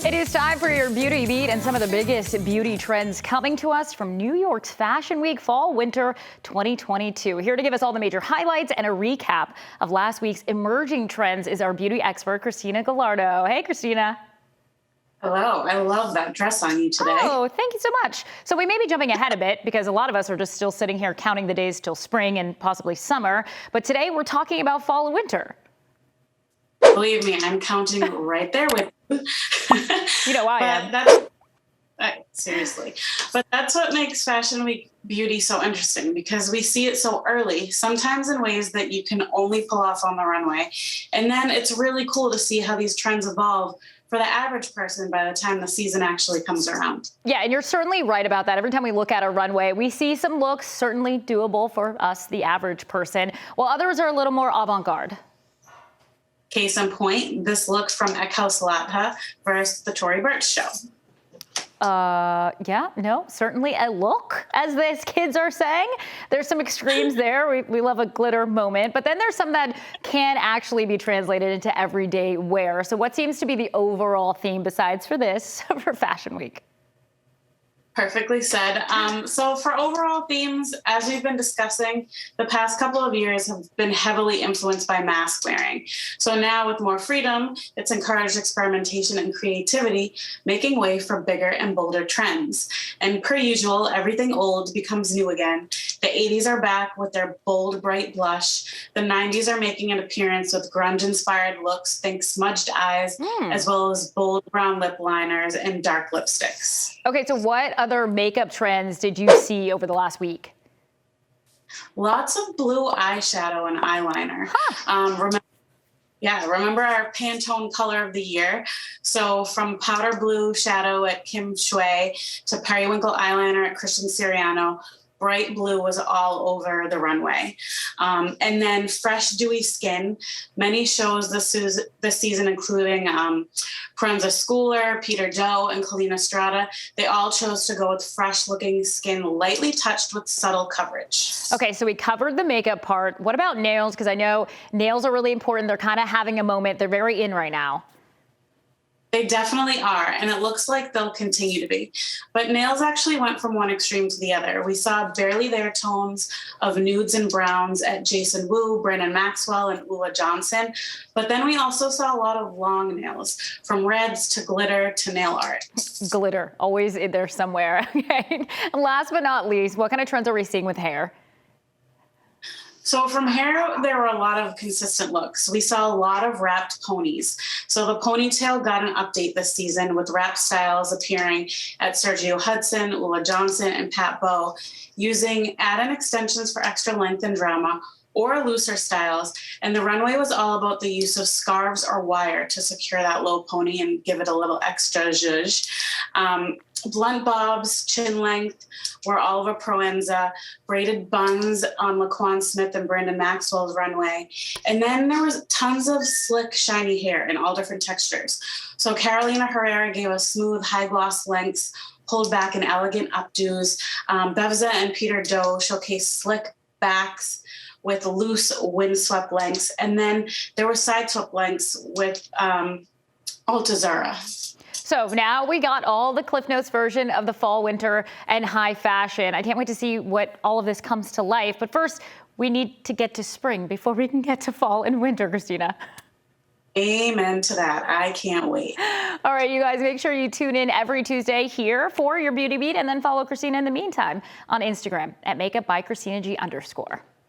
It is time for your beauty beat and some of the biggest beauty trends coming to us from New York's Fashion Week Fall Winter 2022. Here to give us all the major highlights and a recap of last week's emerging trends is our beauty expert, Christina Gallardo. Hey, Christina. Hello. I love that dress on you today. Oh, thank you so much. So we may be jumping ahead a bit because a lot of us are just still sitting here counting the days till spring and possibly summer. But today we're talking about fall and winter. Believe me, I'm counting right there with you. You know I am. Seriously. But that's what makes Fashion Week beauty so interesting, because we see it so early, sometimes in ways that you can only pull off on the runway. And then it's really cool to see how these trends evolve for the average person by the time the season actually comes around. Yeah, and you're certainly right about that. Every time we look at a runway, we see some looks certainly doable for us, the average person, while others are a little more avant-garde. Case in point, this look from Ekhouse Latha versus the Tory Burch show. Yeah, no, certainly a look, as these kids are saying. There's some extremes there. We love a glitter moment, but then there's some that can actually be translated into everyday wear. So what seems to be the overall theme besides for this, for Fashion Week? Perfectly said. So for overall themes, as we've been discussing, the past couple of years have been heavily influenced by mask wearing. So now with more freedom, it's encouraged experimentation and creativity, making way for bigger and bolder trends. And per usual, everything old becomes new again. The 80s are back with their bold, bright blush. The 90s are making an appearance with grunge-inspired looks, think smudged eyes, as well as bold brown lip liners and dark lipsticks. Okay, so what other makeup trends did you see over the last week? Lots of blue eyeshadow and eyeliner. Remember our Pantone color of the year. So from powder blue shadow at Kim Shui to periwinkle eyeliner at Christian Siriano, bright blue was all over the runway. And then fresh, dewy skin. Many shows this season, including Pranza Schooler, Peter Doe, and Colleen Estrada, they all chose to go with fresh-looking skin, lightly touched with subtle coverage. Okay, so we covered the makeup part. What about nails? Because I know nails are really important. They're kind of having a moment. They're very in right now. They definitely are, and it looks like they'll continue to be. But nails actually went from one extreme to the other. We saw barely there tones of nudes and browns at Jason Wu, Brandon Maxwell, and Ula Johnson. But then we also saw a lot of long nails, from reds to glitter to nail art. Glitter, always in there somewhere. Okay. And last but not least, what kind of trends are we seeing with hair? So from hair, there were a lot of consistent looks. We saw a lot of wrapped ponies. So the ponytail got an update this season with wrap styles appearing at Sergio Hudson, Ula Johnson, and Pat Bowe, using add-in extensions for extra length and drama, or looser styles. And the runway was all about the use of scarves or wire to secure that low pony and give it a little extra zhuzh. Blunt bobs, chin length were Oliver Proenza, braided buns on Laquan Smith and Brandon Maxwell's runway. And then there was tons of slick, shiny hair in all different textures. So Carolina Herrera gave us smooth, high gloss lengths, pulled back and elegant updos. Bevza and Peter Doe showcased slick backs with loose windswept lengths. And then there were side swept lengths with Altazura. So now we got all the Cliff Notes version of the fall, winter, and high fashion. I can't wait to see what all of this comes to life. But first, we need to get to spring before we can get to fall and winter, Christina. Amen to that. I can't wait. All right, you guys, make sure you tune in every Tuesday here for your Beauty Beat, and then follow Christina in the meantime on Instagram at makeupbyChristinaG_.